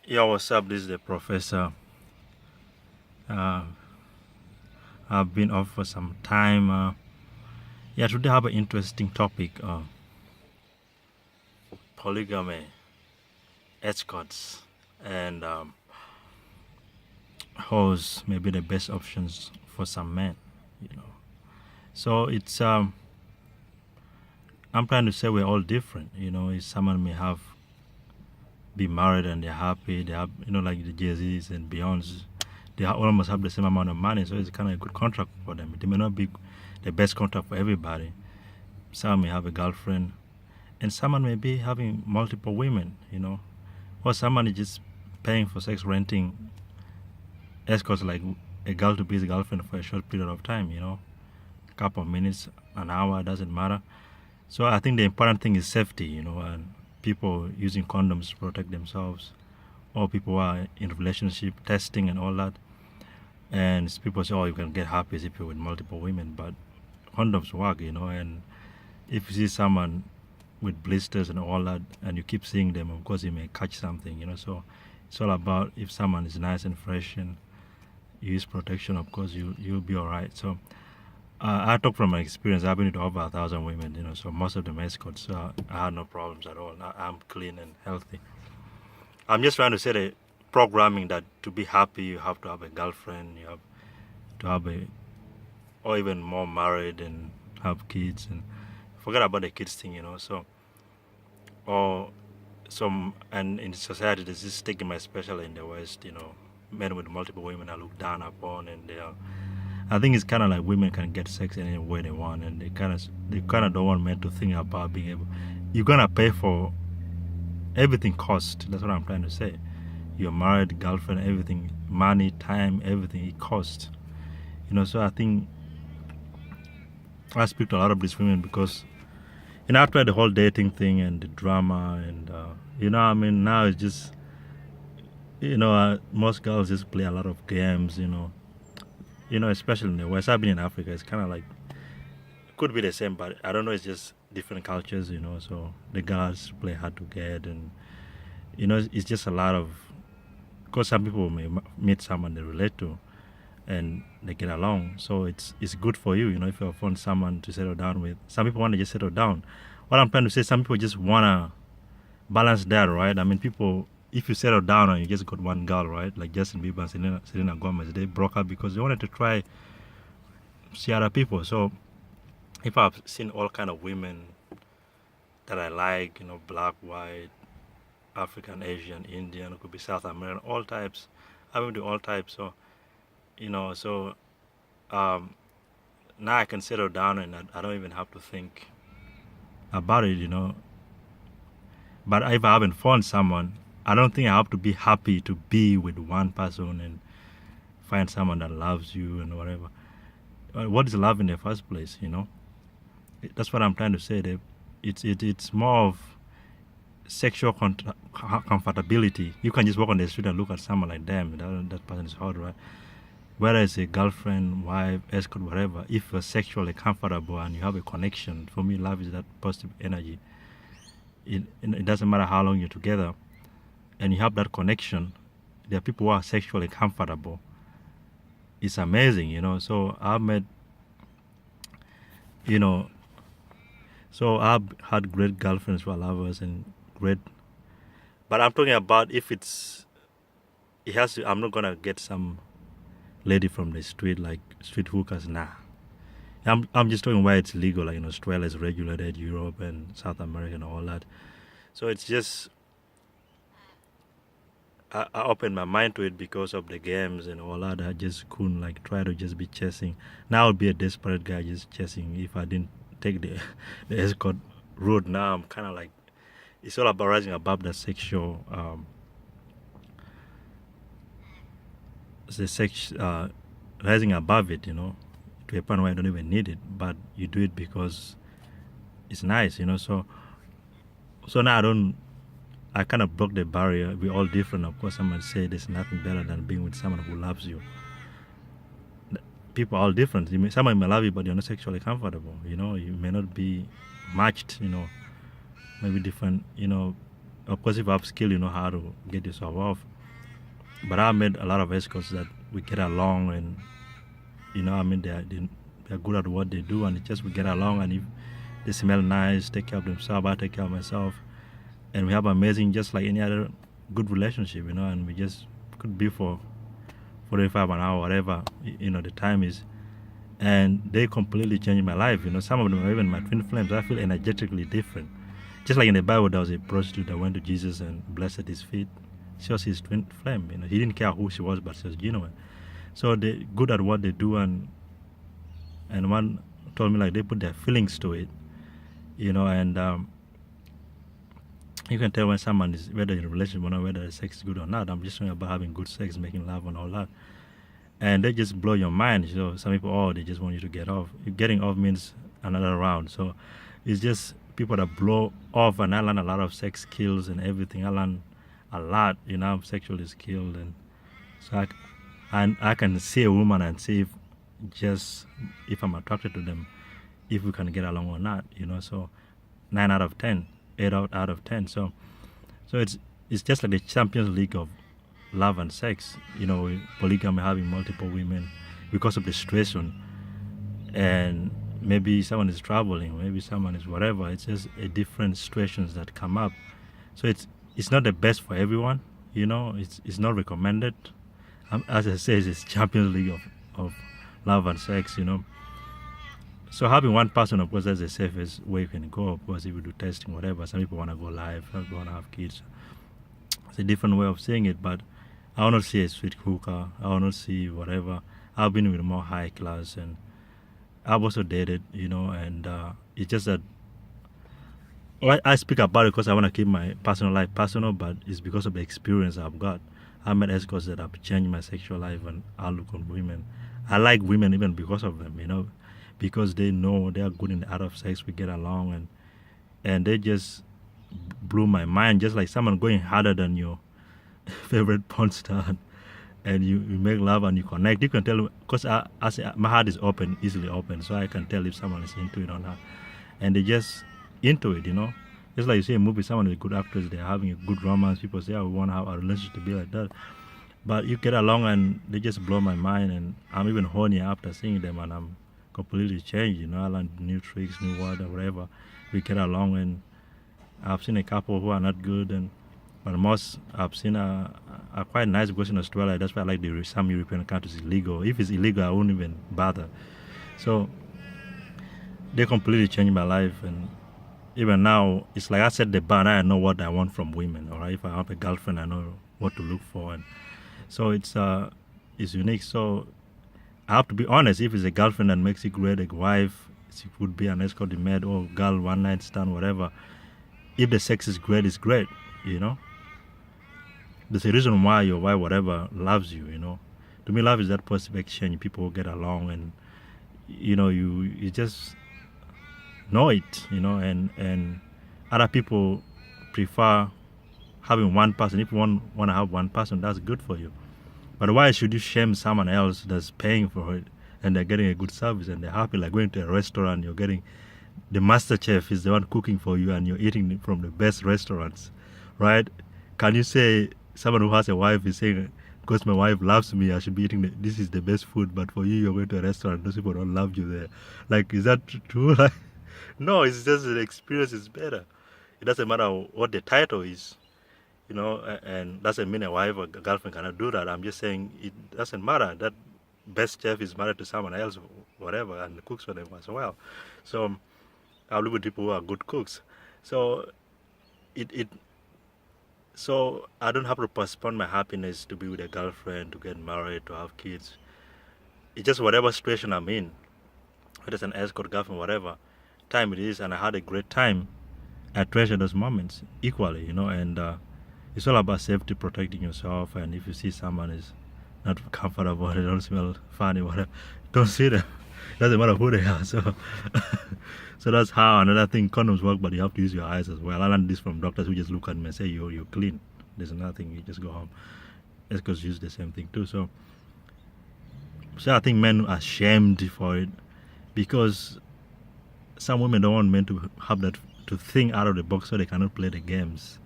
Yeah, what's up? This is the professor. Uh, I've been off for some time. Yeah, today I have an interesting topic: polygamy, escorts, and hoes may be the best options for some men. You know, so it's I'm trying to say we're all different. If someone may have be married and they're happy, they have like the Jay-Z's and Beyonce, they almost have the same amount of money, so it's kind of a good contract for them. It may not be the best contract for everybody. Some may have a girlfriend, and someone may be having multiple women, or someone is just paying for sex, renting escorts like a girl to be his girlfriend for a short period of time, a couple of minutes, an hour, doesn't matter. So I think the important thing is safety, and people using condoms to protect themselves, or people who are in relationship testing and all that. And people say, oh, you can get happy if you're with multiple women, but condoms work, and if you see someone with blisters and all that, and you keep seeing them, of course, you may catch something. So it's all about if someone is nice and fresh and you use protection, of course, you'll be all right. So I talk from my experience. I've been with over 1,000 women, so most of them escorts. So I had no problems at all. I'm clean and healthy. I'm just trying to say the programming that to be happy, you have to have a girlfriend, you have to have or even more married and have kids, and forget about the kids thing. So or some, and in society there's this stigma, especially in the West, men with multiple women are looked down upon, and I think it's kind of like women can get sex any way they want, and they kind of don't want men to think about being able. You're gonna pay for everything cost. That's what I'm trying to say. You're married, girlfriend, everything, money, time, everything it costs. So I think I speak to a lot of these women because after the whole dating thing and the drama and I mean, now it's just most girls just play a lot of games, especially in the West. I've been in Africa. It's kind of like could be the same, but I don't know. It's just different cultures. So the girls play hard to get, and it's just a lot of. Because some people may meet someone they relate to, and they get along. So it's good for you, if you find someone to settle down with. Some people want to just settle down. What I'm trying to say, some people just wanna balance that, right? I mean, people, if you settle down and you just got one girl, right? Like Justin Bieber and Selena Gomez, they broke up because they wanted to try see other people. So if I've seen all kind of women that I like, black, white, African, Asian, Indian, it could be South American, all types. I've been to all types. So um, now I can settle down and I don't even have to think about it. But if I haven't found someone, I don't think I have to be happy to be with one person and find someone that loves you and whatever. What is love in the first place? That's what I'm trying to say. That it's more of sexual comfortability. You can just walk on the street and look at someone like them. That person is hot, right? Whether it's a girlfriend, wife, escort, whatever, if you're sexually comfortable and you have a connection, for me, love is that positive energy. It doesn't matter how long you're together, and you have that connection. There are people who are sexually comfortable. It's amazing. So I've met, you know, so I've had great girlfriends who are lovers and great. But I'm talking about if it has to. I'm not gonna get some lady from the street, like street hookers. Nah, I'm just talking where it's legal, like in Australia it's regulated, Europe and South America and all that. So it's just I opened my mind to it because of the games and all that. I just couldn't like try to just be chasing. Now I'd be a desperate guy just chasing if I didn't take the the escort route. Now I'm kind of like it's all about rising above the sexual the sex rising above it, to a point where I don't even need it, but you do it because it's nice. So now I kind of broke the barrier. We're all different. Of course, someone say there's nothing better than being with someone who loves you. People are all different. Someone may love you, but you're not sexually comfortable. You may not be matched. Maybe different. Of course, if you have skill, you know how to get yourself off. But I met a lot of escorts that we get along, and they're good at what they do, and it's just we get along, and if they smell nice, take care of themselves, I take care of myself, and we have amazing, just like any other good relationship, and we just could be for 45 an hour, whatever the time is, and they completely changed my life. Some of them are even my twin flames. I feel energetically different. Just like in the Bible, there was a prostitute that went to Jesus and blessed his feet. She was his twin flame. He didn't care who she was, but she was genuine. So they're good at what they do, and one told me like they put their feelings to it, and you can tell when someone is, whether in a relationship or not, whether the sex is good or not. I'm just talking about having good sex, making love and all that. And they just blow your mind. Some people, they just want you to get off. Getting off means another round. So it's just people that blow off, and I learn a lot of sex skills and everything. I learn a lot, I'm sexually skilled, and so I can see a woman and see if I'm attracted to them, if we can get along or not, so 9 out of 10, 8 out of 10. So it's just like the Champions League of love and sex, polygamy, having multiple women because of the situation, and maybe someone is traveling, maybe someone is whatever. It's just a different situations that come up. So it's not the best for everyone, it's not recommended. As I say, it's Champions League of love and sex, So having one person, of course, that's the safest way you can go. Of course, if you do testing, whatever, some people want to go live, some people want to have kids. It's a different way of saying it, but I want to see a sweet hooker. I want to see whatever. I've been with more high class, and I've also dated, and it's just that I speak about it because I want to keep my personal life personal, but it's because of the experience I've got. I met escorts that have changed my sexual life and outlook on women. I like women even because of them, because they know they are good in the art of sex. We get along, and they just blew my mind. Just like someone going harder than your favorite porn star, and you make love and you connect. You can tell, because my heart is open, easily open, so I can tell if someone is into it or not. And they just into it, Just like you see a movie, someone is a good actress, they're having a good romance. People say, we want to have a relationship to be like that. But you get along, and they just blow my mind, and I'm even horny after seeing them, and I'm completely changed. I learn new tricks, new words, or whatever. We get along, and I've seen a couple who are not good, but most I've seen are quite nice because in Australia, that's why I like some European countries illegal. If it's illegal, I won't even bother. So they completely changed my life, and even now, it's like I set the bar. I know what I want from women. All right, if I have a girlfriend, I know what to look for, and so it's unique. So I have to be honest. If it's a girlfriend that makes it great, a wife, it could be an escort, a maid, or girl, one night stand, whatever. If the sex is great, it's great. There's a reason why your wife, whatever, loves you. To me, love is that positive exchange. People get along, and you just know it, and other people prefer having one person. If you want to have one person, that's good for you. But why should you shame someone else that's paying for it, and they're getting a good service, and they're happy, like going to a restaurant, you're getting, the master chef is the one cooking for you, and you're eating from the best restaurants, right? Can you say someone who has a wife is saying, because my wife loves me, I should be eating this is the best food, but for you, you're going to a restaurant, those people don't love you there? Like, is that true? Like, no, it's just the experience is better. It doesn't matter what the title is, and doesn't mean a wife or a girlfriend cannot do that. I'm just saying it doesn't matter. That best chef is married to someone else, whatever, and cooks for them as well. So I live with people who are good cooks. So so I don't have to postpone my happiness to be with a girlfriend, to get married, to have kids. It's just whatever situation I'm in, whether it's an escort, girlfriend, whatever time it is, and I had a great time. I treasure those moments equally, and it's all about safety, protecting yourself. And if you see someone is not comfortable, they don't smell funny, whatever, don't see them. Doesn't matter who they are. So so that's how another thing, condoms work, but you have to use your eyes as well. I learned this from doctors who just look at me and say you're clean, there's nothing, you just go home. Escorts use the same thing too. So I think men are shamed for it, because some women don't want men to have that, to think out of the box, so they cannot play the games.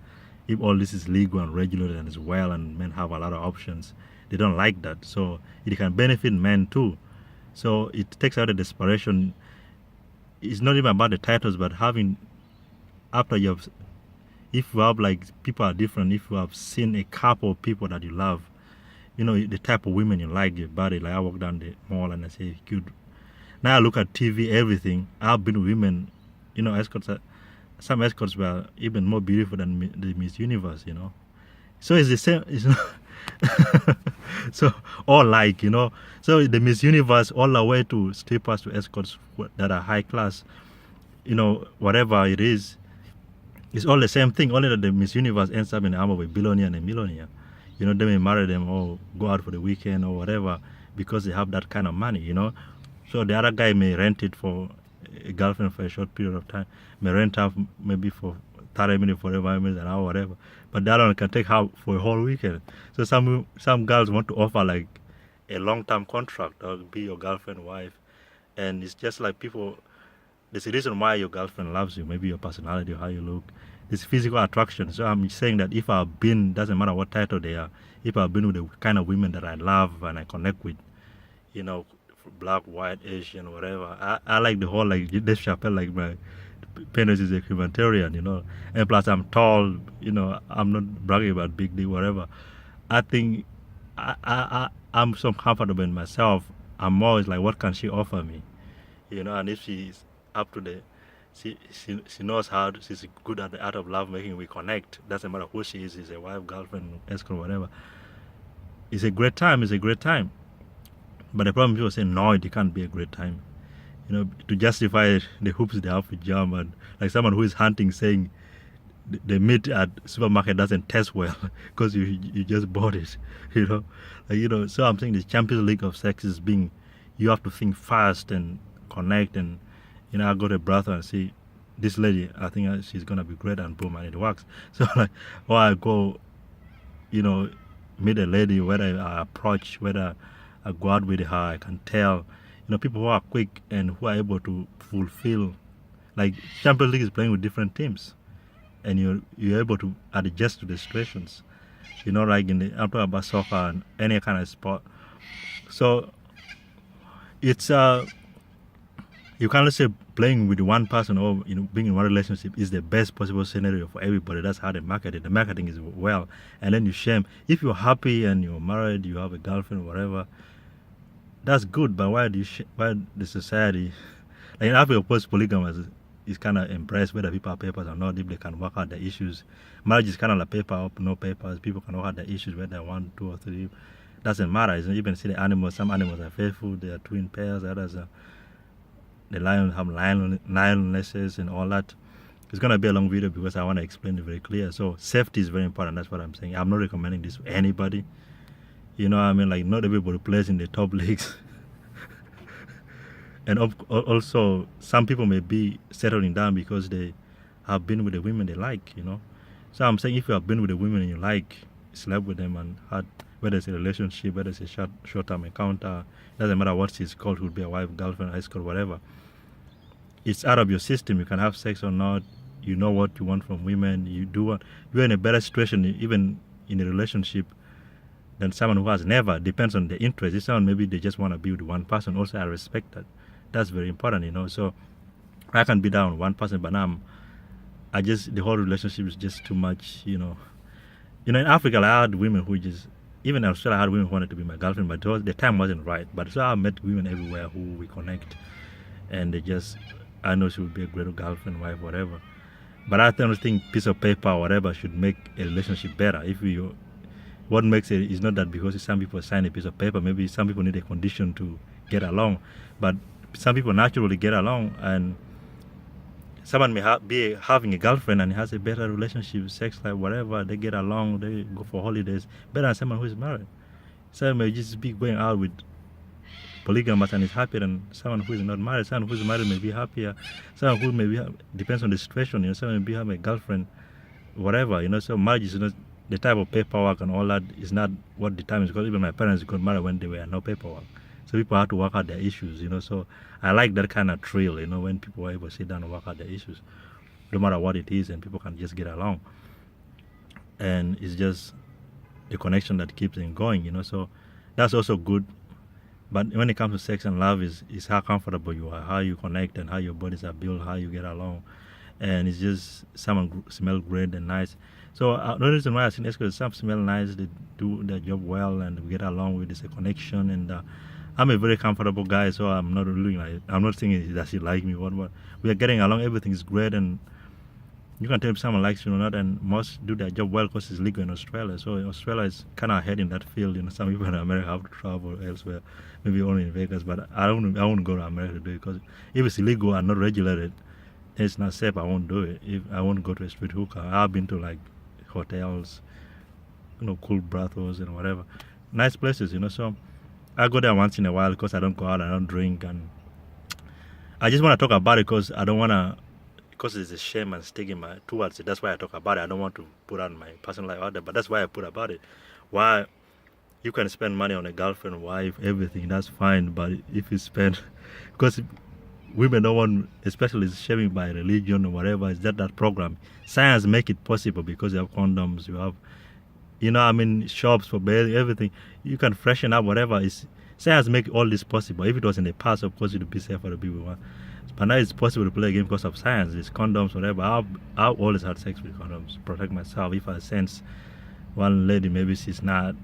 if all this is legal and regulated and as well, and men have a lot of options, they don't like that. So it can benefit men too. So it takes out the desperation. It's not even about the titles, but having, after you have, if you have, like, people are different, if you have seen a couple of people that you love, you know, the type of women you like, your body, like I walk down the mall and I say, cute. Now I look at TV, everything. I've been with women, you know, some escorts were even more beautiful than the Miss Universe, you know. So it's the same, it's not, so, all like, you know. So the Miss Universe, all the way to strippers, to escorts that are high class, you know, whatever it is, it's all the same thing, only that the Miss Universe ends up in the arm of a billionaire and a millionaire. You know, they may marry them or go out for the weekend or whatever because they have that kind of money, you know. So the other guy may rent it for a girlfriend for a short period of time, may rent out maybe for 30 minutes, 45 minutes, an hour, whatever. But the other one can take her for a whole weekend. So some girls want to offer like a long-term contract or be your girlfriend, wife. And it's just like people, there's a reason why your girlfriend loves you, maybe your personality or how you look. It's physical attraction. So I'm saying that if I've been, doesn't matter what title they are, if I've been with the kind of women that I love and I connect with, you know, black, white, Asian, whatever, I like the whole, like Dave Chappelle, like my penis is a humanitarian, you know, and plus I'm tall, you know, I'm not bragging about big D, whatever. I think I'm so comfortable in myself. I'm always like, what can she offer me, you know? And if she's up to the, she knows how, she's good at the art of love making, we connect. Doesn't matter who she is a wife, girlfriend, escort, whatever. It's a great time. It's a great time. But the problem, people say no, it can't be a great time. You know, to justify the hoops they have to jump, and like someone who is hunting saying the meat at supermarket doesn't taste well because you just bought it. You know, like, you know. So I'm saying the Champions League of sex is being, you have to think fast and connect, and you know, I go to a brother and see this lady, I think she's gonna be great, and boom, and it works. So like, or I go, you know, meet a lady, whether I approach, whether I go out with her, I can tell, you know, people who are quick and who are able to fulfill, like Champions League is playing with different teams, and you're able to adjust to the situations, you know, like I'm talking about soccer and any kind of sport. So it's you can't say playing with one person or, you know, being in one relationship is the best possible scenario for everybody. That's how they market it. The marketing is well, and then you shame. If you're happy and you're married, you have a girlfriend, whatever, that's good. But why why the society, like in Africa, post polygamy is kind of embraced, whether people have papers or not, if they can work out the issues. Marriage is kind of like paper up, no papers. People can work out the issues, whether 1, 2, or 3. Doesn't matter. It's not even see the animals. Some animals are faithful. They are twin pairs. Others are. The lions have lionesses and all that. It's going to be a long video because I want to explain it very clear. So safety is very important. That's what I'm saying. I'm not recommending this to anybody. You know what I mean? Like, not everybody plays in the top leagues. And also, some people may be settling down because they have been with the women they like, you know. So I'm saying, if you have been with the women you like, slept with them and had, whether it's a relationship, whether it's a short-term encounter, doesn't matter what it's called, would be a wife, girlfriend, escort, whatever. It's out of your system. You can have sex or not. You know what you want from women. You do what, you're in a better situation, even in a relationship, than someone who has never. Depends on the interest. If someone, maybe they just want to be with one person. Also, I respect that. That's very important, you know. So I can be down with one person, but now the whole relationship is just too much, you know. You know, in Africa, I had women who just, even in Australia, I had women who wanted to be my girlfriend, but the time wasn't right. But so I met women everywhere who we connect, and they just, I know she would be a great girlfriend, wife, whatever. But I don't think piece of paper or whatever should make a relationship better. What makes it is not that because some people sign a piece of paper, maybe some people need a condition to get along, but some people naturally get along, and someone may be having a girlfriend and has a better relationship, sex life, whatever, they get along, they go for holidays, better than someone who is married. Someone may just be going out with polygamous and is happier than someone who is not married. Someone who is married may be happier. Someone who may be, depends on the situation, you know, someone may be having a girlfriend, whatever, you know. So marriage is not, the type of paperwork and all that is not what determines, because even my parents got married when there were no paperwork. So people have to work out their issues, you know. So I like that kind of thrill, you know, when people are able to sit down and work out their issues, no matter what it is, and people can just get along. and it's just a connection that keeps it going, so that's also good. But when it comes to sex and love, is how comfortable you are, how you connect, and how your bodies are built, how you get along, and it's just someone smell great and nice. So the reason why I think Escorts, some smell nice, they do their job well, and we get along with this a connection. And I'm a very comfortable guy, so I'm not really like, I'm not thinking that she like me. What we are getting along, everything is great, and you can tell if someone likes you or not, and most do their job well because it's legal in Australia. So Australia is kind of ahead in that field. Some people in America have to travel elsewhere, maybe only in Vegas. But I won't go to America to do it, because if it's illegal and not regulated, it's not safe. I won't do it. If I won't go to a street hookah, I've been to like hotels, cool brothels and whatever, nice places. So I go there once in a while because I don't go out, I don't drink, and I just want to talk about it because I don't want to, because there's a shame and stigma towards it. That's why I talk about it. I don't want to put on my personal life out there, but that's why I put about it. Why you can spend money on a girlfriend, wife, everything, that's fine. But if you spend, because women don't want, especially shaming by religion or whatever, is that program. Science make it possible because you have condoms, you have, shops for bathing, everything. You can freshen up, whatever. Science make all this possible. If it was in the past, of course, it would be safer to be with one. But now it's possible to play a game because of science. It's condoms, whatever. I've always had sex with condoms, protect myself. If I sense one lady, maybe she's not,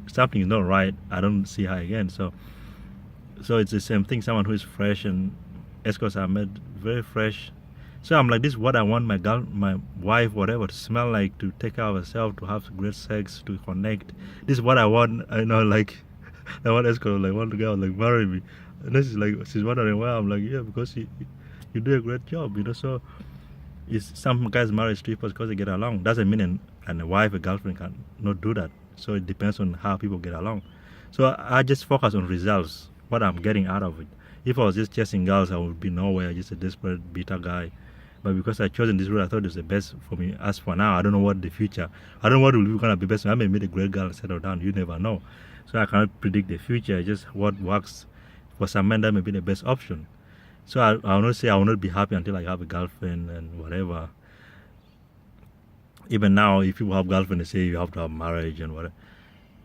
something is not right, I don't see her again. So it's the same thing. Someone who is fresh, and Escorts are made very fresh. So I'm like, this is what I want my wife, whatever, to smell like, to take care of herself, to have great sex, to connect. This is what I want. Like, I want Escorts, like, want to go, like, marry me. And this is like, she's wondering why. I'm like, yeah, because you do a great job, So it's, some guys marry strippers because they get along. Doesn't mean a wife, a girlfriend can not do that. So it depends on how people get along. So I just focus on results, what I'm getting out of it. If I was just chasing girls, I would be nowhere, just a desperate, bitter guy. But because I chosen this route, I thought it was the best for me. As for now, I don't know what the future, I don't know what will be going to be best. I may meet a great girl and settle down. You never know. So I cannot predict the future. Just what works for some men, that may be the best option. So I will not say I will not be happy until I have a girlfriend and whatever. Even now, if people have girlfriend, they say you have to have marriage and whatever.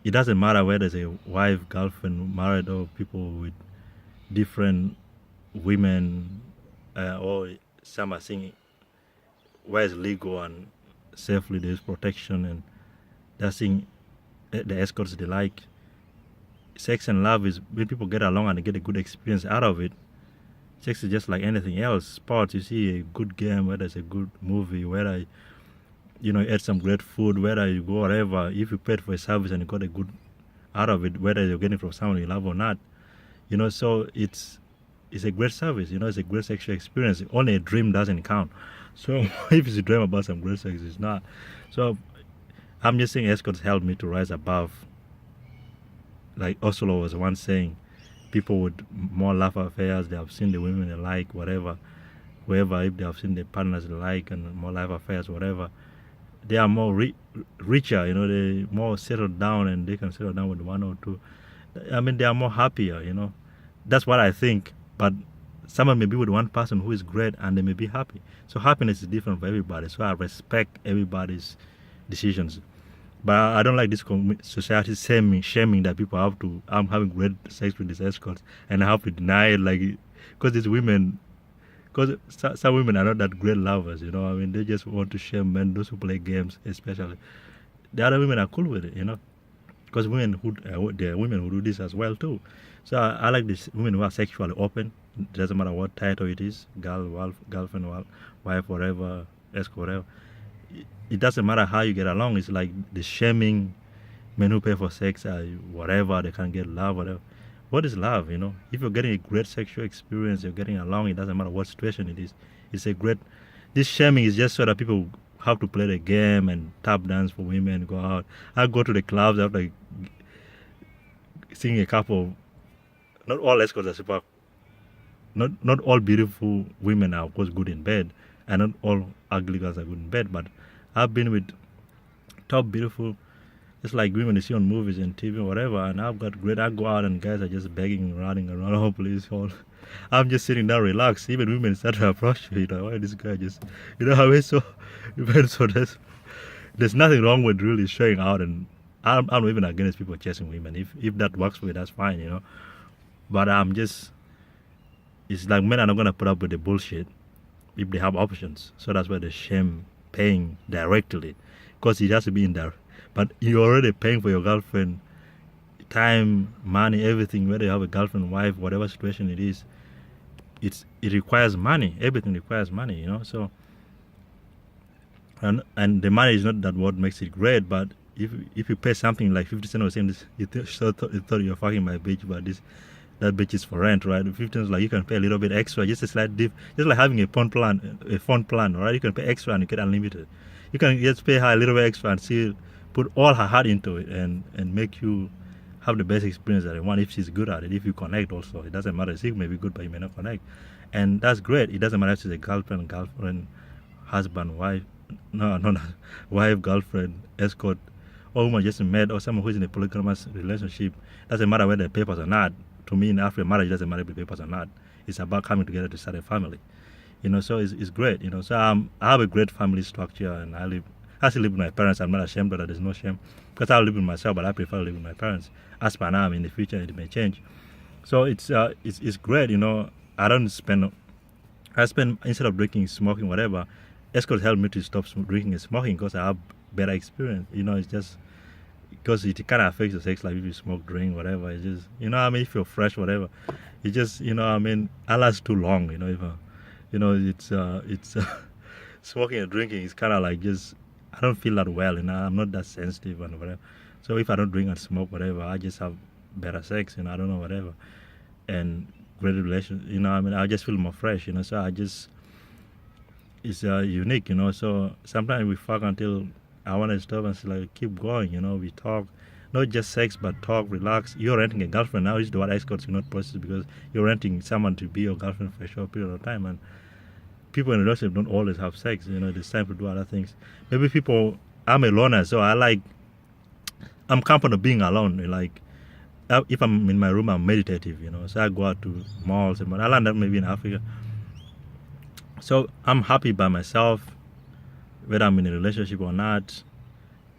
It doesn't matter whether it's a wife, girlfriend, married, or people with different women, or some are saying where it's legal and safely there's protection, and they're saying the escorts they like. Sex and love is when people get along and they get a good experience out of it. Sex is just like anything else. Sports, you see a good game, whether it's a good movie, whether you eat some great food, whether you go wherever, if you paid for a service and you got a good out of it, whether you're getting it from someone you love or not, so it's a great service, it's a great sexual experience. Only a dream doesn't count. So if it's a dream about some great sex, it's not. So I'm just saying escorts helped me to rise above. Like Oslo was once saying, people with more love affairs, they have seen the women they like, whatever, whoever, if they have seen the partners they like and more life affairs, whatever, they are more richer, they more settled down, and they can settle down with one or two. They are more happier, That's what I think. But someone may be with one person who is great and they may be happy. So happiness is different for everybody. So I respect everybody's decisions. But I don't like this society shaming that people have to, I'm having great sex with these escorts and I have to deny it, like, because these women, because some women are not that great lovers, they just want to shame men, those who play games especially. The other women are cool with it, because there are women who do this as well too. So I like these women who are sexually open. It doesn't matter what title it is, girl, girlfriend, wife, whatever, escort, whatever. It doesn't matter how you get along. It's like the shaming men who pay for sex, whatever, they can't get love, whatever. What is love, If you're getting a great sexual experience, you're getting along, it doesn't matter what situation it is. It's a great, this shaming is just so that people have to play the game and tap dance for women, go out. I go to the clubs after seeing a couple. Not all escorts are super. Not all beautiful women are, of course, good in bed, and not all ugly girls are good in bed. But I've been with top beautiful, just like women you see on movies and TV or whatever, and I've got great. I go out and guys are just begging, running around. Oh, please, hold. I'm just sitting down, relaxed. Even women start to approach me. Why this guy just, how he's so, so this. there's nothing wrong with really showing out, and I'm not even against people chasing women. If that works for you, that's fine, you know. But it's like men are not gonna put up with the bullshit if they have options. So that's why they shame paying directly, because it has to be in there. But you're already paying for your girlfriend, time, money, everything. Whether you have a girlfriend, wife, whatever situation it is, it requires money. Everything requires money, you know. So and the money is not that what makes it great, but if you pay something like 50 cents or something, you thought you're fucking my bitch, but that bitch is for rent, right? 50 cents, like you can pay a little bit extra, just a slight dip, just like having a phone plan, right? You can pay extra and you get unlimited. You can just pay her a little bit extra and still put all her heart into it and make you have the best experience that you want. If she's good at it, if you connect also, it doesn't matter. She may be good, but you may not connect, and that's great. It doesn't matter if she's a girlfriend, husband, wife, no, wife, girlfriend, escort, or woman just met, or someone who's in a polygamous relationship. Doesn't matter whether the papers or not. To me, in Africa, marriage doesn't matter if the papers or not. It's about coming together to start a family, you know. So it's great, you know. So I have a great family structure, and I still live with my parents. I'm not ashamed that there's no shame, because I live with myself, but I prefer to live with my parents. As per now, in the future, it may change. So it's great, you know. I spend instead of drinking, smoking, whatever. Escorts helped me to stop drinking and smoking because I have better experience. You know, it's just because it kind of affects your sex life if you smoke, drink, whatever. It's just, you know what I mean, if you're fresh, whatever. It just, you know what I mean, I last too long, you know. If you know, it's smoking and drinking is kind of like just, I don't feel that well, you know. I'm not that sensitive and whatever. So if I don't drink and smoke, whatever, I just have better sex, you know. I don't know, whatever, and great relations, you know. I mean, I just feel more fresh, you know. So it's unique, you know. So sometimes we fuck until I want to stop and say, like, keep going, you know. We talk, not just sex, but talk, relax. You're renting a girlfriend now. Is the what escorts you not process, because you're renting someone to be your girlfriend for a short period of time, and people in a relationship don't always have sex, you know. There's time to do other things. Maybe I'm a loner, so I'm comfortable being alone. Like, if I'm in my room, I'm meditative, you know. So I go out to malls, and I learned that maybe in Africa. So I'm happy by myself, whether I'm in a relationship or not.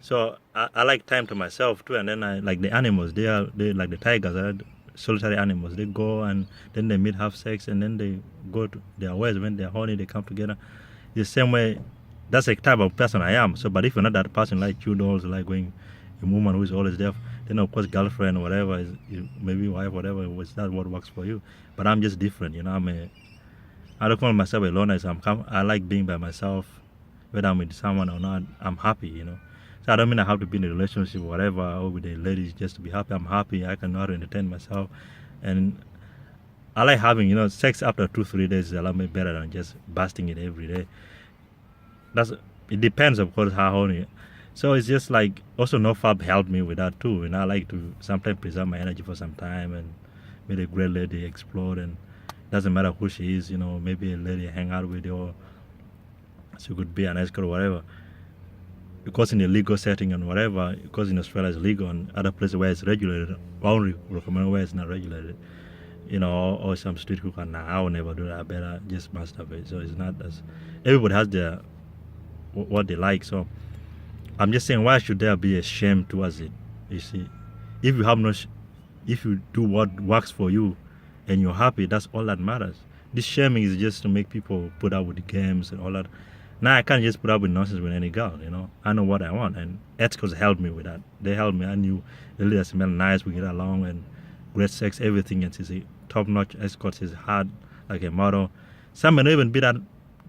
So I like time to myself too. And then I like the animals. They like the tigers, right? Solitary animals. They go and then they meet, have sex, and then they go to their ways. When they're horny, they come together. The same way. That's a type of person I am. So, but if you're not that person, like you dolls, like going a woman who is always there, then of course girlfriend or whatever, maybe wife, whatever, it's not what works for you. But I'm just different, you know. I don't call myself a loner. I like being by myself, whether I'm with someone or not. I'm happy, you know. So I don't mean I have to be in a relationship or whatever, or with a lady just to be happy. I'm happy. I can know how to entertain myself, and I like having, you know, sex after 2-3 days is a lot better than just busting it every day. It depends, of course, how horny. So it's just like, also nofap helped me with that too, and I like to sometimes preserve my energy for some time and meet a great lady, explore, and doesn't matter who she is, you know. Maybe a lady I hang out with, or she could be an escort or whatever. Because in a legal setting and whatever, because in Australia it's legal and other places where it's regulated, I only recommend where it's not regulated, you know, or some street cook, and I will never do that. I better just masturbate. So it's not as, everybody has what they like. So I'm just saying, why should there be a shame towards it? You see, if you do what works for you and you're happy, that's all that matters. This shaming is just to make people put up with the games and all that. Now I can't just put up with nonsense with any girl, you know. I know what I want, and Escorts helped me with that. They helped me. I knew the lady smelled nice, we get along, and great sex, everything. And she's a top-notch Escorts. Is hard like a model. Some may not even be that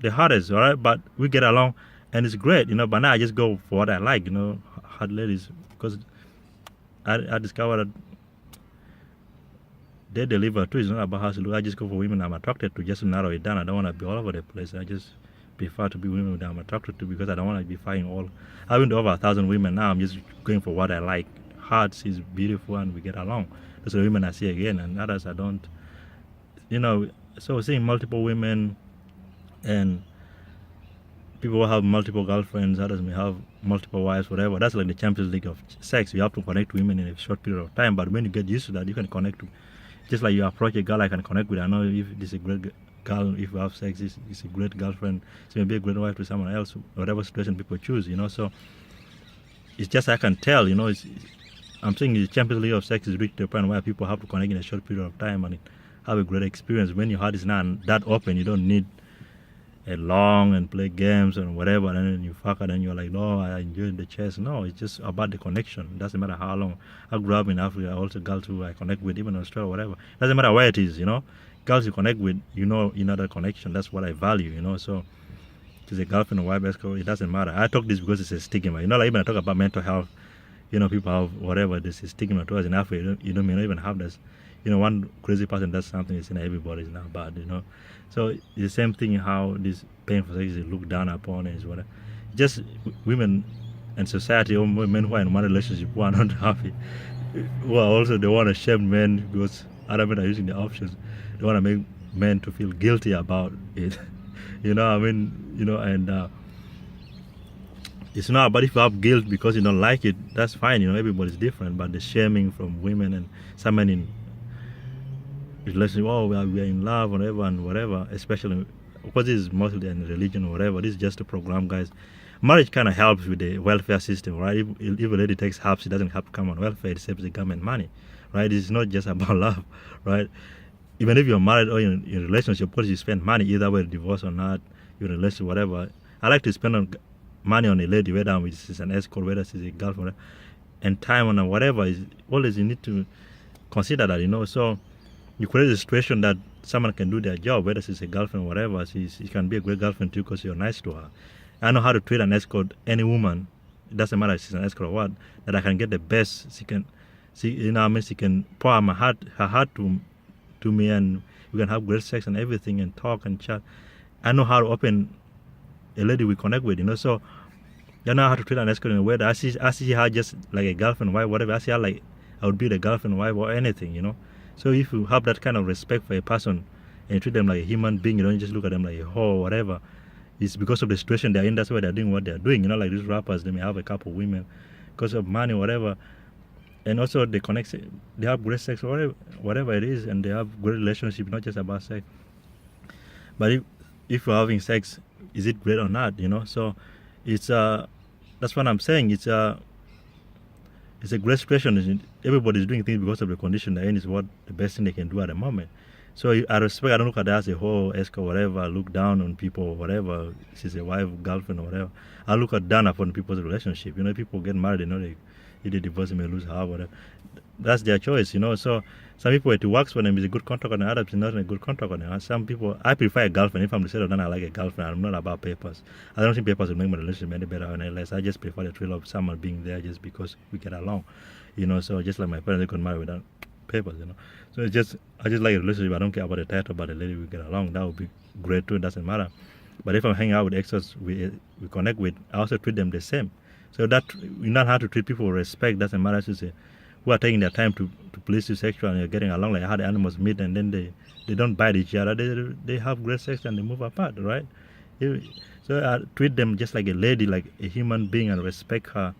the hardest, all right, but we get along, and it's great, you know. But now I just go for what I like, you know, hard ladies, because I discovered that they deliver too. It's not about how to look. I just go for women I'm attracted to, just to narrow it down. I don't want to be all over the place. I just prefer to be women that I'm attracted to, because I don't want to be fighting all. I've been to over 1,000 women now. I'm just going for what I like. Hard, she's beautiful, and we get along. Those are the women I see again, and others I don't. You know, so seeing multiple women and people who have multiple girlfriends, others may have multiple wives, whatever. That's like the Champions League of sex. You have to connect to women in a short period of time, but when you get used to that, you can connect to. Just like you approach a girl, I can connect with her. I know if this is a great girl, if you have sex, it's a great girlfriend. She may be a great wife to someone else, whatever situation people choose, you know. So it's just I can tell, I'm saying the Champions League of sex is reached to a point where people have to connect in a short period of time and have a great experience. When your heart is not that open, you don't need a long and play games and whatever, and then you fuck it and you're like, no, I enjoyed the chess. No, it's just about the connection. It doesn't matter how long. I grew up in Africa, also girls who I connect with, even in Australia, whatever. It doesn't matter where it is, Girls you connect with, that connection. That's what I value, so it's a girlfriend or wife escort, it doesn't matter. I talk this because it's a stigma. Like even I talk about mental health, people have whatever, this is stigma to us in Africa. You may not even have this. One crazy person does something, it's everybody is not bad, So it's the same thing how this pain for sex is looked down upon is whatever. Just women and society, or men who are in one relationship who are not happy, who are also, they want to shame men because other men are using the options. They want to make men to feel guilty about it. And it's not, but if you have guilt because you don't like it, that's fine, everybody's different. But the shaming from women and some men in relationship, we are in love, whatever, and whatever, especially because this is mostly in religion or whatever, this is just a program, guys. Marriage kind of helps with the welfare system, right? If a lady takes help, she doesn't have to come on welfare, it saves the government money, right? It's not just about love, right? Even if you're married or in a relationship, of course you spend money, either way, divorce or not, you're in a relationship, whatever. I like to spend money on a lady, whether she's an escort, whether she's a girlfriend, and time on whatever. Is always you need to consider that, So you create a situation that someone can do their job, whether she's a girlfriend or whatever. She can be a great girlfriend too because you're nice to her. I know how to treat an escort, any woman. It doesn't matter if she's an escort or what. That I can get the best. She can pour her heart to me, and we can have great sex and everything, and talk and chat. I know how to open a lady we connect with, So I know how to treat an escort in a way that I see her just like a girlfriend, wife, whatever. I see her like I would be the girlfriend, wife, or anything, So if you have that kind of respect for a person and you treat them like a human being, you don't just look at them like a whore or whatever. It's because of the situation they're in. That's why they're doing what they're doing. Like these rappers, they may have a couple of women because of money, whatever. And also they connect. They have great sex, or whatever it is, and they have great relationship. Not just about sex. But if you're having sex, is it great or not? So it's that's what I'm saying. It's a great situation. Everybody's doing things because of the condition they're in. Is what the best thing they can do at the moment. So I respect. I don't look at that as a whole escort, whatever. I look down on people, whatever. She's a wife, girlfriend, or whatever. I look down upon people's relationship. People get married. If they divorce, they may lose her, whatever. That's their choice. So some people, it works for them. It's a good contract on them. Others, it's not a good contract on them. Some people, I prefer a girlfriend. If I'm decided on, I like a girlfriend. I'm not about papers. I don't think papers will make my relationship any better or any less. I just prefer the thrill of someone being there just because we get along. So just like my parents, they could marry without papers. So I just like a relationship. I don't care about the title, about the lady we get along. That would be great too. It doesn't matter. But if I'm hanging out with extras we connect with, I also treat them the same. So that you not have to treat people with respect. Doesn't matter to say who are taking their time to please you sexually and you're getting along like how the animals meet and then they don't bite each other. They have great sex and they move apart, right? So I treat them just like a lady, like a human being, and respect her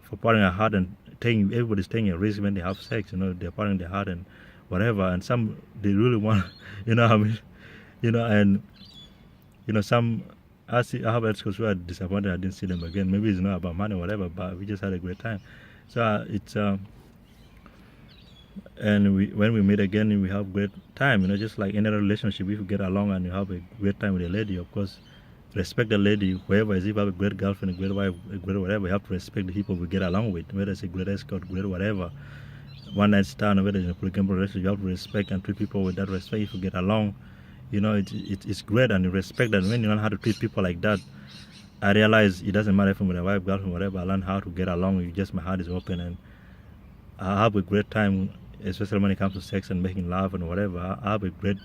for pouring her heart and everybody's taking a risk when they have sex. They're pouring their heart and whatever. And some they really want, and some. I have escorts who are disappointed I didn't see them again. Maybe it's not about money or whatever, but we just had a great time. So it's and when we meet again, we have great time. Just like any other relationship, if you get along and you have a great time with a lady, of course, respect the lady, whoever is. If you have a great girlfriend, a great wife, a great whatever, you have to respect the people we get along with, whether it's a great escort, great whatever, one night stand, or whether it's a polygamy relationship, you have to respect and treat people with that respect. If you get along, it's great, and you respect that. When you learn how to treat people like that, I realize it doesn't matter if I'm with a wife, girlfriend, whatever. I learn how to get along. My heart is open, and I have a great time, especially when it comes to sex and making love and whatever. I have a great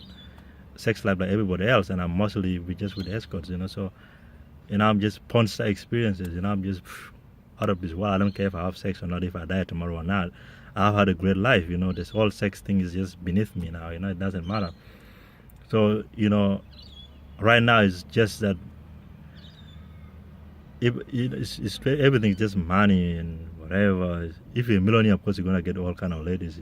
sex life like everybody else, and I'm mostly with escorts, So, I'm just porn star experiences, I'm just out of this world. I don't care if I have sex or not, if I die tomorrow or not. I've had a great life, This whole sex thing is just beneath me now, It doesn't matter. So, right now it's just that everything's just money and whatever. If you're a millionaire, of course, you're going to get all kind of ladies.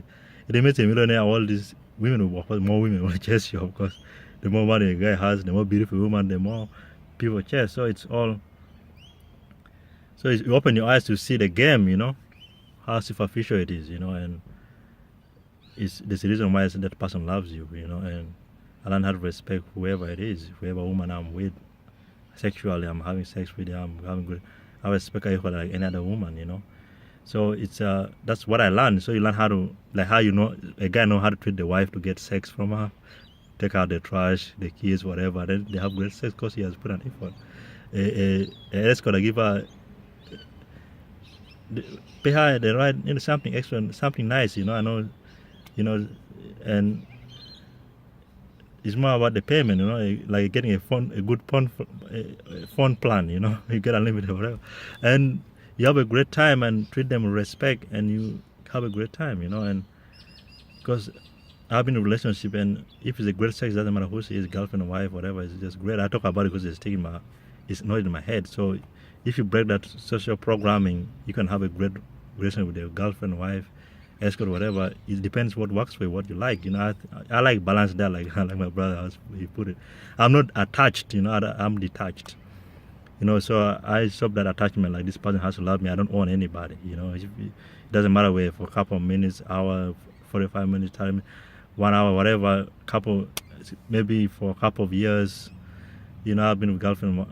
If they make a millionaire, all these women, of course, more women will chase you, of course. The more money a guy has, the more beautiful woman, the more people chase. So it's all So you open your eyes to see the game, you know, how superficial it is, you know, and there's a reason why that person loves you, you know, and I learn how to respect whoever it is, whoever woman I'm with, sexually, I'm having sex with, I'm having good, I respect her equally like any other woman, you know. So it's that's what I learned. So you learn how to, like, how, you know, a guy know how to treat the wife to get sex from her, take out the trash, the kids, whatever. Then they have great sex because he has put an effort. A escort, I give her, pay her the right, you know, something extra, something nice, you know. I know, you know, and it's more about the payment, you know, like getting a good phone plan, you know. You get unlimited or whatever, and you have a great time and treat them with respect, and you have a great time, you know. And because I've been in a relationship, and if it's a great sex, it doesn't matter who she is, girlfriend or wife, whatever, it's just great. I talk about it because it's not in my head. So if you break that social programming, you can have a great relationship with your girlfriend, wife, escort, whatever. It depends what works for you, what you like. You know, I like balance that, like like my brother, he put it. I'm not attached, you know. I'm detached. You know, so I stop that attachment. Like, this person has to love me. I don't own anybody. You know, it doesn't matter where, for a couple of minutes, hour, 45 minutes, time, 1 hour, whatever. Maybe for a couple of years. You know, I've been with girlfriend,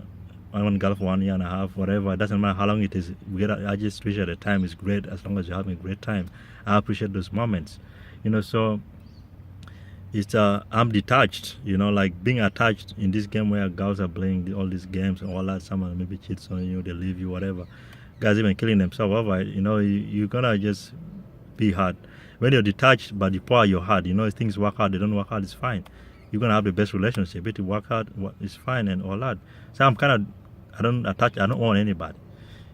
one girlfriend 1 year and a half, whatever. It doesn't matter how long it is. I just appreciate the time is great. As long as you're having a great time, I appreciate those moments. You know, so it's I'm detached, you know. Like, being attached in this game where girls are playing all these games and all that, someone maybe cheats on you, they leave you, whatever, guys even killing themselves over it, you know. You're gonna just be hard when you're detached, but you pour your heart, you know. If things work out, they don't work out, it's fine. You're gonna have the best relationship. If it work out, it's fine and all that. So I'm kind of, I don't own anybody,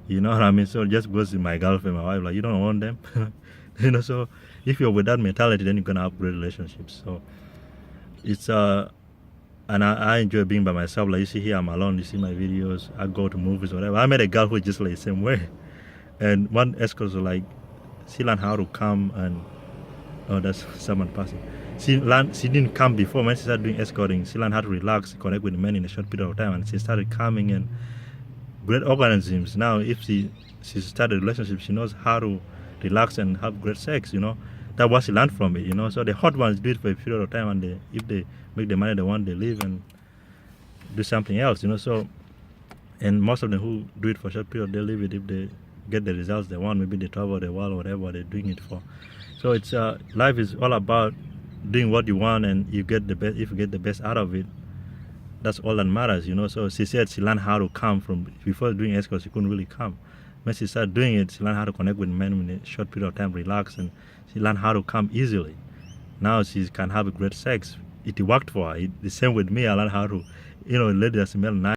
you know what I mean. So just because my girlfriend, my wife, like, you don't own them. You know, so if you're with that mentality, then you're gonna have great relationships. So it's and I enjoy being by myself. Like, you see here, I'm alone. You see my videos, I go to movies, whatever. I met a girl who is just like the same way, and one escort was like, she learned how to come, and oh, that's someone passing. She didn't come before. When she started doing escorting, she learned how to relax, connect with men in a short period of time, and she started coming, and great organisms. Now, if she started a relationship, she knows how to relax and have great sex, you know. That's what she learned from it, you know. So the hot ones do it for a period of time, and if they make the money they want, they leave and do something else, you know. So, and most of them who do it for a short period, they leave it if they get the results they want. Maybe they travel the world or whatever they're doing it for. So it's life is all about doing what you want, and you get the best. If you get the best out of it, that's all that matters, you know. So she said she learned how to come from before doing escorts. She couldn't really come. When she started doing it, she learned how to connect with men in a short period of time, relax, and she learned how to come easily. Now she can have a great sex. It worked for her. The same with me. I learned how to, you know, lady that smell nice.